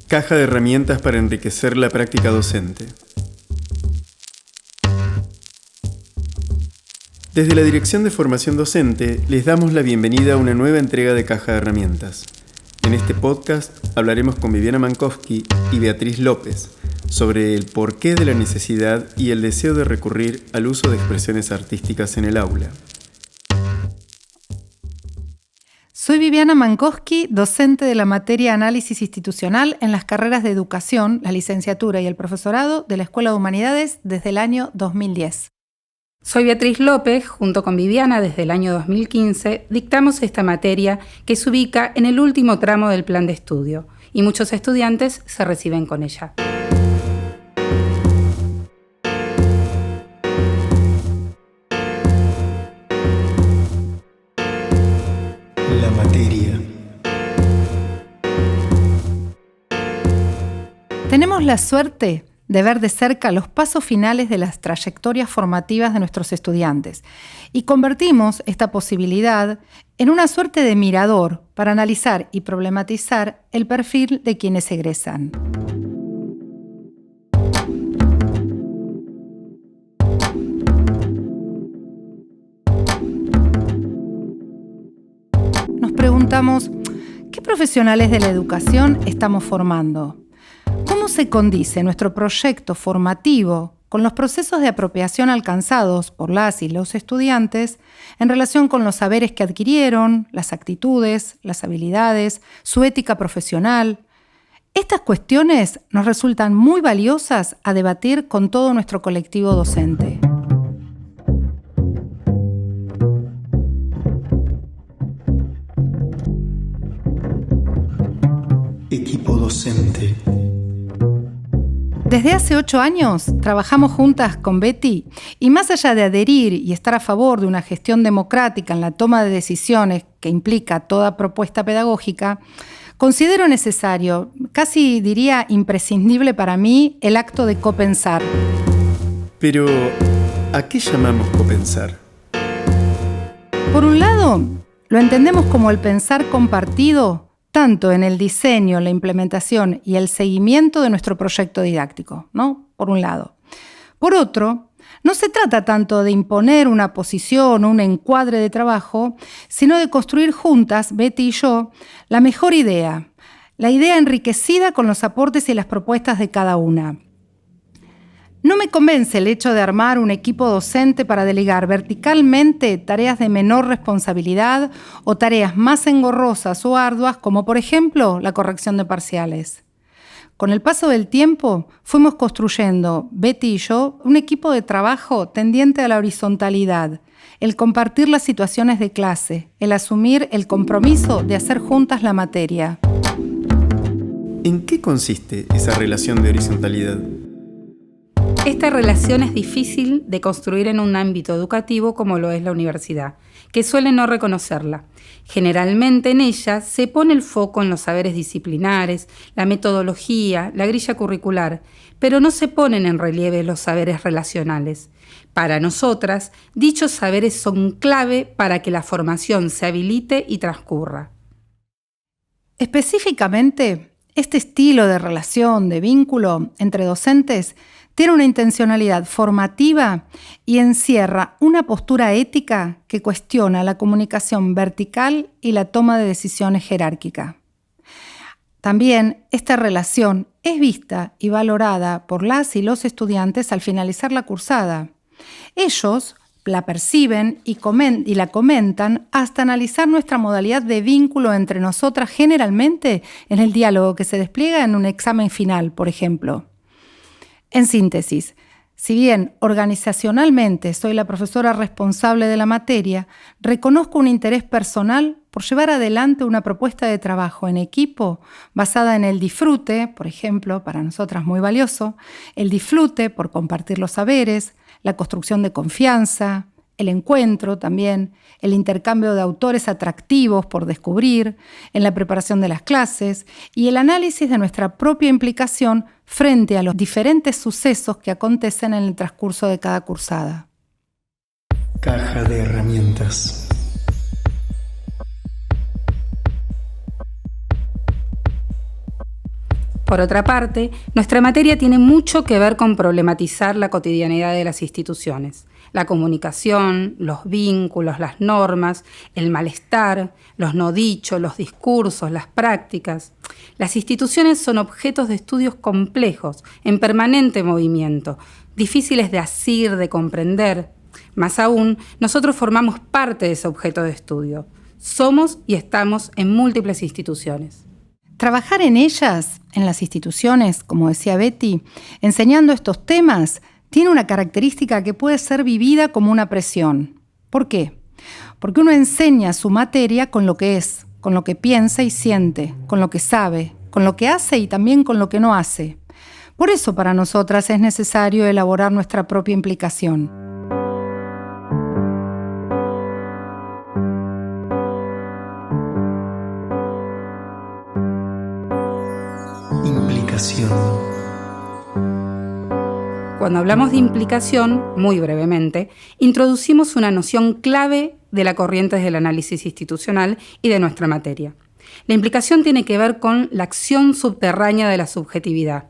Caja de herramientas para enriquecer la práctica docente. Desde la Dirección de Formación Docente les damos la bienvenida a una nueva entrega de Caja de Herramientas. En este podcast hablaremos con Viviana Mankowski y Beatriz López sobre el porqué de la necesidad y el deseo de recurrir al uso de expresiones artísticas en el aula. Soy Viviana Mankowski, docente de la materia Análisis Institucional en las carreras de Educación, la licenciatura y el profesorado de la Escuela de Humanidades desde el año 2010. Soy Beatriz López, junto con Viviana desde el año 2015, dictamos esta materia que se ubica en el último tramo del plan de estudio y muchos estudiantes se reciben con ella. La materia. Tenemos la suerte de ver de cerca los pasos finales de las trayectorias formativas de nuestros estudiantes y convertimos esta posibilidad en una suerte de mirador para analizar y problematizar el perfil de quienes egresan. Nos preguntamos, ¿qué profesionales de la educación estamos formando? ¿Cómo se condice nuestro proyecto formativo con los procesos de apropiación alcanzados por las y los estudiantes en relación con los saberes que adquirieron, las actitudes, las habilidades, su ética profesional? Estas cuestiones nos resultan muy valiosas a debatir con todo nuestro colectivo docente. Equipo docente. Desde hace 8 años trabajamos juntas con Betty y más allá de adherir y estar a favor de una gestión democrática en la toma de decisiones que implica toda propuesta pedagógica, considero necesario, casi diría imprescindible para mí, el acto de copensar. Pero, ¿a qué llamamos copensar? Por un lado, lo entendemos como el pensar compartido tanto en el diseño, la implementación y el seguimiento de nuestro proyecto didáctico, ¿no? Por un lado. Por otro, no se trata tanto de imponer una posición o un encuadre de trabajo, sino de construir juntas, Betty y yo, la mejor idea, la idea enriquecida con los aportes y las propuestas de cada una. No me convence el hecho de armar un equipo docente para delegar verticalmente tareas de menor responsabilidad o tareas más engorrosas o arduas, como por ejemplo la corrección de parciales. Con el paso del tiempo fuimos construyendo, Betty y yo, un equipo de trabajo tendiente a la horizontalidad, el compartir las situaciones de clase, el asumir el compromiso de hacer juntas la materia. ¿En qué consiste esa relación de horizontalidad? Esta relación es difícil de construir en un ámbito educativo como lo es la universidad, que suele no reconocerla. Generalmente en ella se pone el foco en los saberes disciplinares, la metodología, la grilla curricular, pero no se ponen en relieve los saberes relacionales. Para nosotras, dichos saberes son clave para que la formación se habilite y transcurra. Específicamente, este estilo de relación, de vínculo entre docentes, tiene una intencionalidad formativa y encierra una postura ética que cuestiona la comunicación vertical y la toma de decisiones jerárquica. También esta relación es vista y valorada por las y los estudiantes al finalizar la cursada. Ellos la perciben y la comentan hasta analizar nuestra modalidad de vínculo entre nosotras, generalmente en el diálogo que se despliega en un examen final, por ejemplo. En síntesis, si bien organizacionalmente soy la profesora responsable de la materia, reconozco un interés personal por llevar adelante una propuesta de trabajo en equipo basada en el disfrute, por ejemplo, para nosotras muy valioso, el disfrute por compartir los saberes, la construcción de confianza, el encuentro también, el intercambio de autores atractivos por descubrir, en la preparación de las clases y el análisis de nuestra propia implicación frente a los diferentes sucesos que acontecen en el transcurso de cada cursada. Caja de herramientas. Por otra parte, nuestra materia tiene mucho que ver con problematizar la cotidianidad de las instituciones. La comunicación, los vínculos, las normas, el malestar, los no dichos, los discursos, las prácticas. Las instituciones son objetos de estudios complejos, en permanente movimiento, difíciles de asir, de comprender. Más aún, nosotros formamos parte de ese objeto de estudio. Somos y estamos en múltiples instituciones. Trabajar en ellas, en las instituciones, como decía Betty, enseñando estos temas, tiene una característica que puede ser vivida como una presión. ¿Por qué? Porque uno enseña su materia con lo que es, con lo que piensa y siente, con lo que sabe, con lo que hace y también con lo que no hace. Por eso para nosotras es necesario elaborar nuestra propia implicación. Implicación. Cuando hablamos de implicación, muy brevemente, introducimos una noción clave de la corriente del análisis institucional y de nuestra materia. La implicación tiene que ver con la acción subterránea de la subjetividad.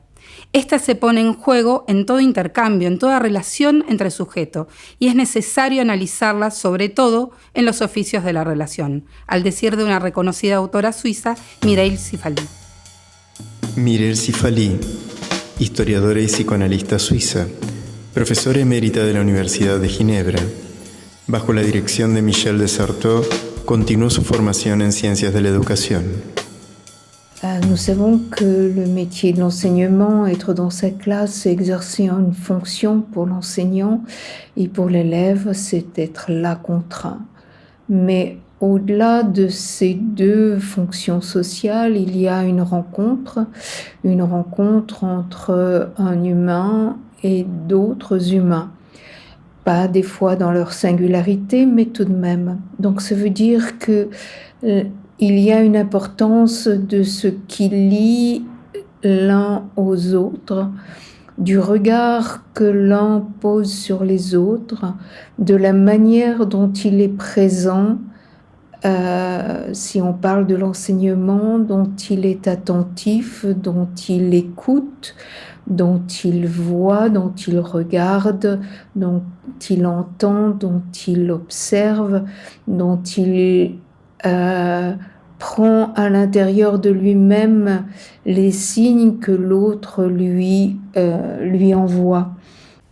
Esta se pone en juego en todo intercambio, en toda relación entre sujetos, y es necesario analizarla sobre todo en los oficios de la relación, al decir de una reconocida autora suiza, Mireille Sifali. Mireille Sifali, historiadora y psicoanalista suiza, profesora emérita de la Universidad de Ginebra. Bajo la dirección de Michel de Certeau, continuó su formación en ciencias de la educación. Nous savons que le métier de l'enseignement, être dans sa classe, c'est exercer une fonction pour l'enseignant et pour l'élève, c'est être là contraint. Mais au-delà de ces deux fonctions sociales, il y a une rencontre entre un humain et d'autres humains. Pas des fois dans leur singularité, mais tout de même. Donc ça veut dire que il y a une importance de ce qui lie l'un aux autres, du regard que l'un pose sur les autres, de la manière dont il est présent, si on parle de l'enseignement, dont il est attentif, dont il écoute, dont il voit, dont il regarde, dont il entend, dont il observe, dont il prend à l'intérieur de lui-même les signes que l'autre lui envoie.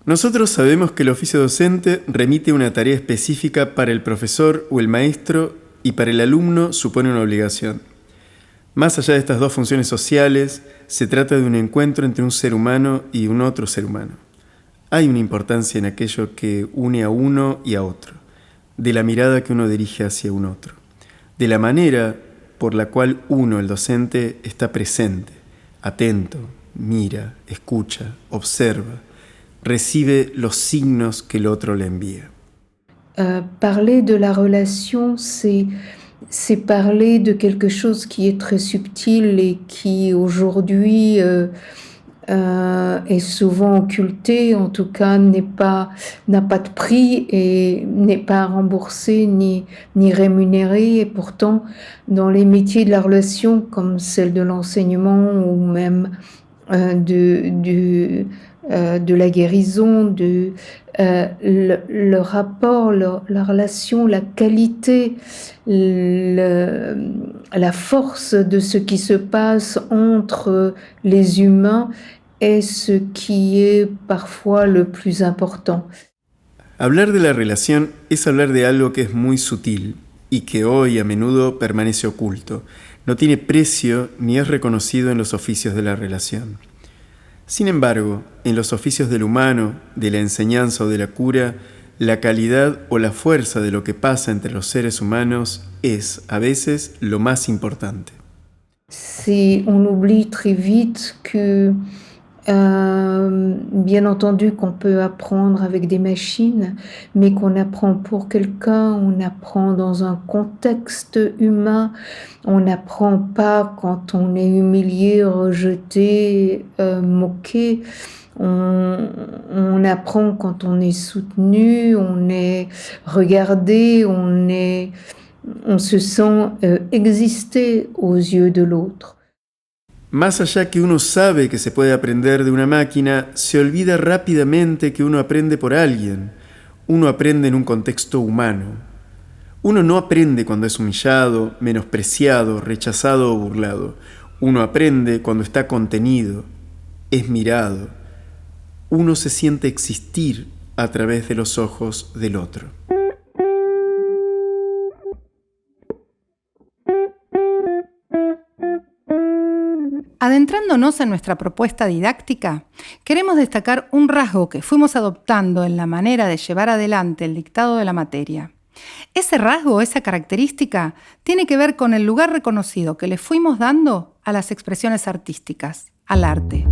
Nosotros sabemos que el oficio docente remite una tarea específica para el profesor o el maestro y para el alumno supone una obligación. Más allá de estas dos funciones sociales, se trata de un encuentro entre un ser humano y un otro ser humano. Hay una importancia en aquello que une a uno y a otro, de la mirada que uno dirige hacia un otro, de la manera por la cual uno, el docente, está presente, atento, mira, escucha, observa, recibe los signos que el otro le envía. Parler de la relation, c'est parler de quelque chose qui est très subtil et qui aujourd'hui est souvent occulté, en tout cas n'a pas de prix et n'est pas remboursé ni rémunéré. Et pourtant, dans les métiers de la relation, comme celle de l'enseignement ou même de la guérison, le rapport, la relation, la qualité, la force de ce qui se passe entre les humains est ce qui est parfois le plus important. Hablar de la relación es hablar de algo que es muy sutil y que hoy a menudo permanece oculto. No tiene precio ni es reconocido en los oficios de la relación. Sin embargo, en los oficios del humano, de la enseñanza o de la cura, la calidad o la fuerza de lo que pasa entre los seres humanos es, a veces, lo más importante. Si on oublie très vite que, bien entendu, qu'on peut apprendre avec des machines, mais qu'on apprend pour quelqu'un, on apprend dans un contexte humain, on n'apprend pas quand on est humilié, rejeté, moqué. On apprend quand on est soutenu, on est regardé, on se sent exister aux yeux de l'autre. Más allá que uno sabe que se puede aprender de una máquina, se olvida rápidamente que uno aprende por alguien. Uno aprende en un contexto humano. Uno no aprende cuando es humillado, menospreciado, rechazado o burlado. Uno aprende cuando está contenido, es mirado. Uno se siente existir a través de los ojos del otro. Adentrándonos en nuestra propuesta didáctica, queremos destacar un rasgo que fuimos adoptando en la manera de llevar adelante el dictado de la materia. Ese rasgo, esa característica, tiene que ver con el lugar reconocido que le fuimos dando a las expresiones artísticas, al arte.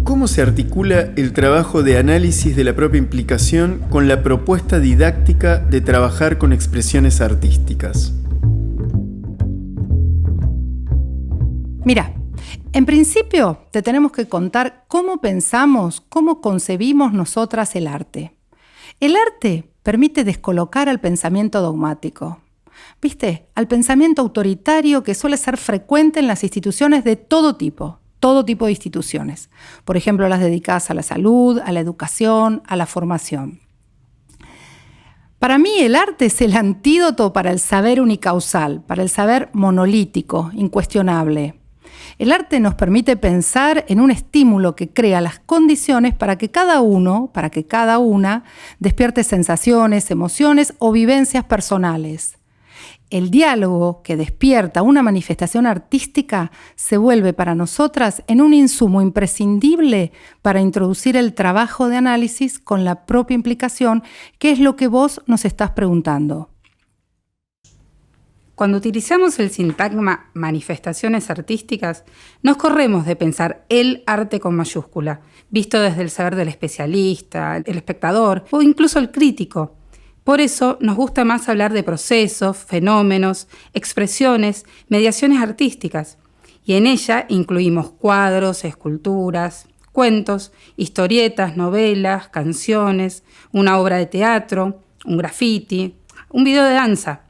¿Cómo se articula el trabajo de análisis de la propia implicación con la propuesta didáctica de trabajar con expresiones artísticas? Mira, en principio te tenemos que contar cómo pensamos, cómo concebimos nosotras el arte. El arte permite descolocar al pensamiento dogmático, ¿viste? Al pensamiento autoritario que suele ser frecuente en las instituciones de todo tipo de instituciones. Por ejemplo, las dedicadas a la salud, a la educación, a la formación. Para mí el arte es el antídoto para el saber unicausal, para el saber monolítico, incuestionable. El arte nos permite pensar en un estímulo que crea las condiciones para que cada uno, para que cada una, despierte sensaciones, emociones o vivencias personales. El diálogo que despierta una manifestación artística se vuelve para nosotras en un insumo imprescindible para introducir el trabajo de análisis con la propia implicación, que es lo que vos nos estás preguntando. Cuando utilizamos el sintagma manifestaciones artísticas, nos corremos de pensar el arte con mayúscula, visto desde el saber del especialista, el espectador o incluso el crítico. Por eso nos gusta más hablar de procesos, fenómenos, expresiones, mediaciones artísticas. Y en ella incluimos cuadros, esculturas, cuentos, historietas, novelas, canciones, una obra de teatro, un graffiti, un video de danza.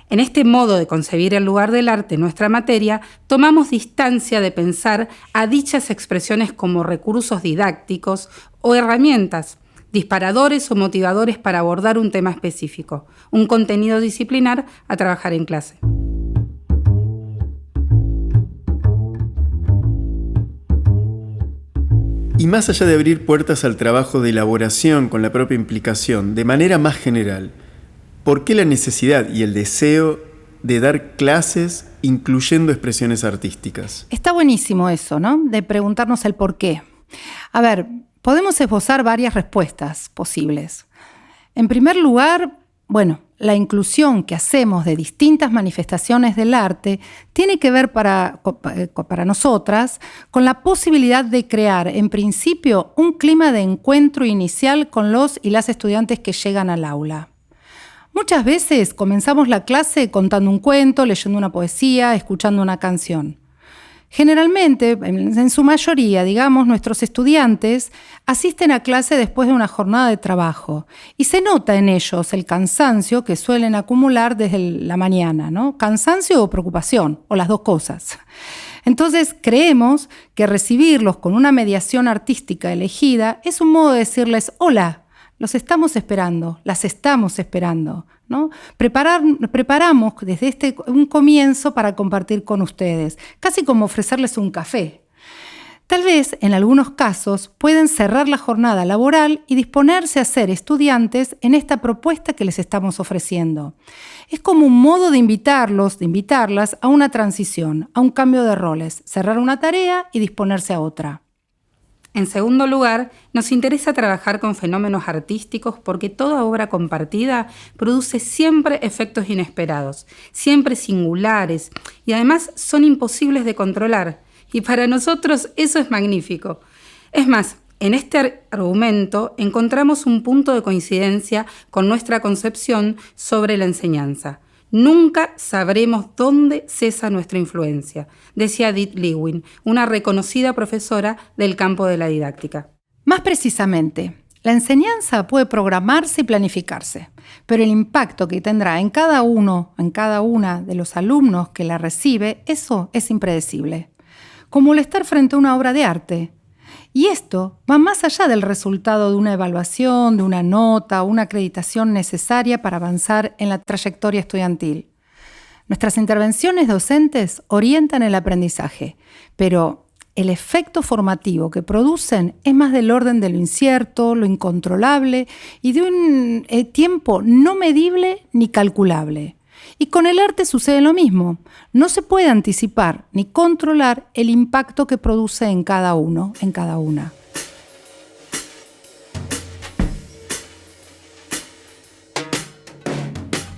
En este modo de concebir el lugar del arte en nuestra materia, tomamos distancia de pensar a dichas expresiones como recursos didácticos o herramientas, disparadores o motivadores para abordar un tema específico, un contenido disciplinar a trabajar en clase. Y más allá de abrir puertas al trabajo de elaboración con la propia implicación, de manera más general, ¿por qué la necesidad y el deseo de dar clases incluyendo expresiones artísticas? Está buenísimo eso, ¿no? De preguntarnos el por qué. A ver, podemos esbozar varias respuestas posibles. En primer lugar, la inclusión que hacemos de distintas manifestaciones del arte tiene que ver para nosotras con la posibilidad de crear, en principio, un clima de encuentro inicial con los y las estudiantes que llegan al aula. Muchas veces comenzamos la clase contando un cuento, leyendo una poesía, escuchando una canción. Generalmente, en su mayoría, nuestros estudiantes asisten a clase después de una jornada de trabajo y se nota en ellos el cansancio que suelen acumular desde la mañana, ¿no? Cansancio o preocupación, o las dos cosas. Entonces, creemos que recibirlos con una mediación artística elegida es un modo de decirles hola. Los estamos esperando, las estamos esperando, ¿no? Preparamos desde un comienzo para compartir con ustedes, casi como ofrecerles un café. Tal vez, en algunos casos, pueden cerrar la jornada laboral y disponerse a ser estudiantes en esta propuesta que les estamos ofreciendo. Es como un modo de invitarlas a una transición, a un cambio de roles, cerrar una tarea y disponerse a otra. En segundo lugar, nos interesa trabajar con fenómenos artísticos porque toda obra compartida produce siempre efectos inesperados, siempre singulares y además son imposibles de controlar. Y para nosotros eso es magnífico. Es más, en este argumento encontramos un punto de coincidencia con nuestra concepción sobre la enseñanza. Nunca sabremos dónde cesa nuestra influencia, decía Edith Lewin, una reconocida profesora del campo de la didáctica. Más precisamente, la enseñanza puede programarse y planificarse, pero el impacto que tendrá en cada una de los alumnos que la recibe, eso es impredecible. como el estar frente a una obra de arte. Y esto va más allá del resultado de una evaluación, de una nota o una acreditación necesaria para avanzar en la trayectoria estudiantil. Nuestras intervenciones docentes orientan el aprendizaje, pero el efecto formativo que producen es más del orden de lo incierto, lo incontrolable y de un tiempo no medible ni calculable. Y con el arte sucede lo mismo. No se puede anticipar ni controlar el impacto que produce en cada uno, en cada una.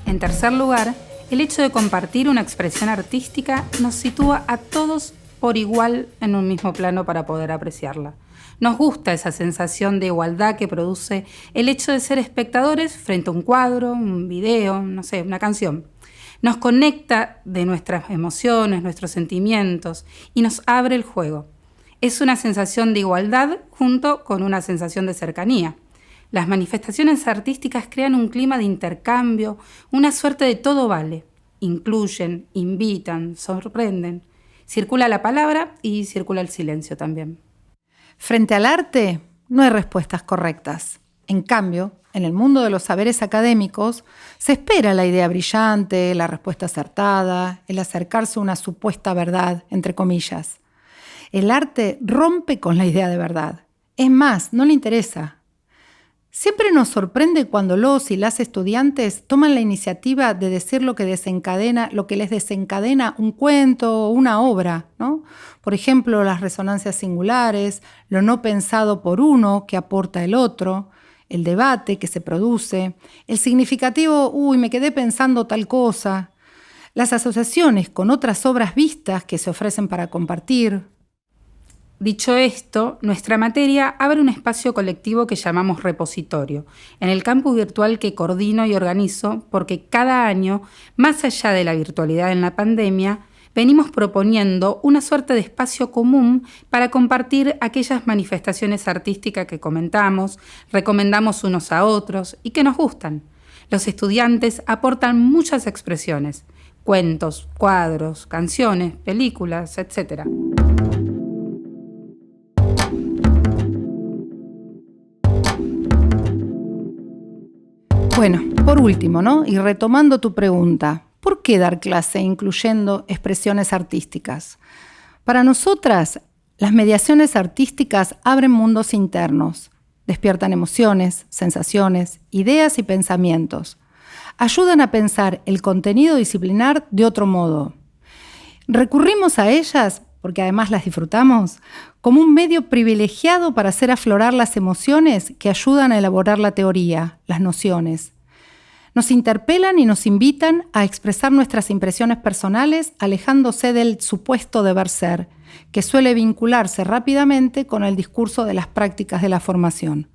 En tercer lugar, el hecho de compartir una expresión artística nos sitúa a todos por igual en un mismo plano para poder apreciarla. Nos gusta esa sensación de igualdad que produce el hecho de ser espectadores frente a un cuadro, un video, una canción. Nos conecta de nuestras emociones, nuestros sentimientos y nos abre el juego. Es una sensación de igualdad junto con una sensación de cercanía. Las manifestaciones artísticas crean un clima de intercambio, una suerte de todo vale. Incluyen, invitan, sorprenden. Circula la palabra y circula el silencio también. Frente al arte, no hay respuestas correctas. En cambio, en el mundo de los saberes académicos, se espera la idea brillante, la respuesta acertada, el acercarse a una supuesta verdad, entre comillas. El arte rompe con la idea de verdad. Es más, no le interesa. Siempre nos sorprende cuando los y las estudiantes toman la iniciativa de decir lo que les desencadena un cuento o una obra, ¿no? Por ejemplo, las resonancias singulares, lo no pensado por uno que aporta el otro, el debate que se produce, el significativo, me quedé pensando tal cosa, las asociaciones con otras obras vistas que se ofrecen para compartir. Dicho esto, nuestra materia abre un espacio colectivo que llamamos repositorio, en el campus virtual que coordino y organizo porque cada año, más allá de la virtualidad en la pandemia, venimos proponiendo una suerte de espacio común para compartir aquellas manifestaciones artísticas que comentamos, recomendamos unos a otros y que nos gustan. Los estudiantes aportan muchas expresiones, cuentos, cuadros, canciones, películas, etc. Bueno, por último, ¿no? Y retomando tu pregunta, ¿por qué dar clase incluyendo expresiones artísticas? Para nosotras, las mediaciones artísticas abren mundos internos, despiertan emociones, sensaciones, ideas y pensamientos. Ayudan a pensar el contenido disciplinar de otro modo. Recurrimos a ellas, porque además las disfrutamos, como un medio privilegiado para hacer aflorar las emociones que ayudan a elaborar la teoría, las nociones. Nos interpelan y nos invitan a expresar nuestras impresiones personales alejándose del supuesto deber ser, que suele vincularse rápidamente con el discurso de las prácticas de la formación.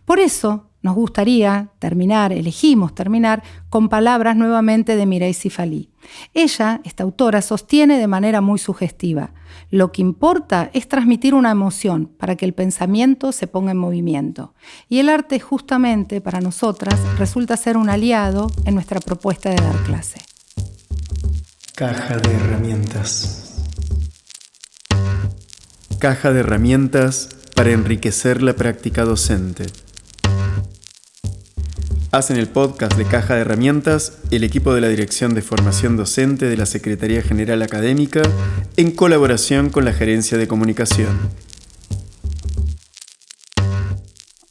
Por eso nos gustaría elegimos terminar con palabras nuevamente de Mireille Sifali. Ella, esta autora, sostiene de manera muy sugestiva: lo que importa es transmitir una emoción para que el pensamiento se ponga en movimiento. Y el arte justamente para nosotras resulta ser un aliado en nuestra propuesta de dar clase. Caja de herramientas. Caja de herramientas para enriquecer la práctica docente. Hacen el podcast de Caja de Herramientas el equipo de la Dirección de Formación Docente de la Secretaría General Académica en colaboración con la Gerencia de Comunicación.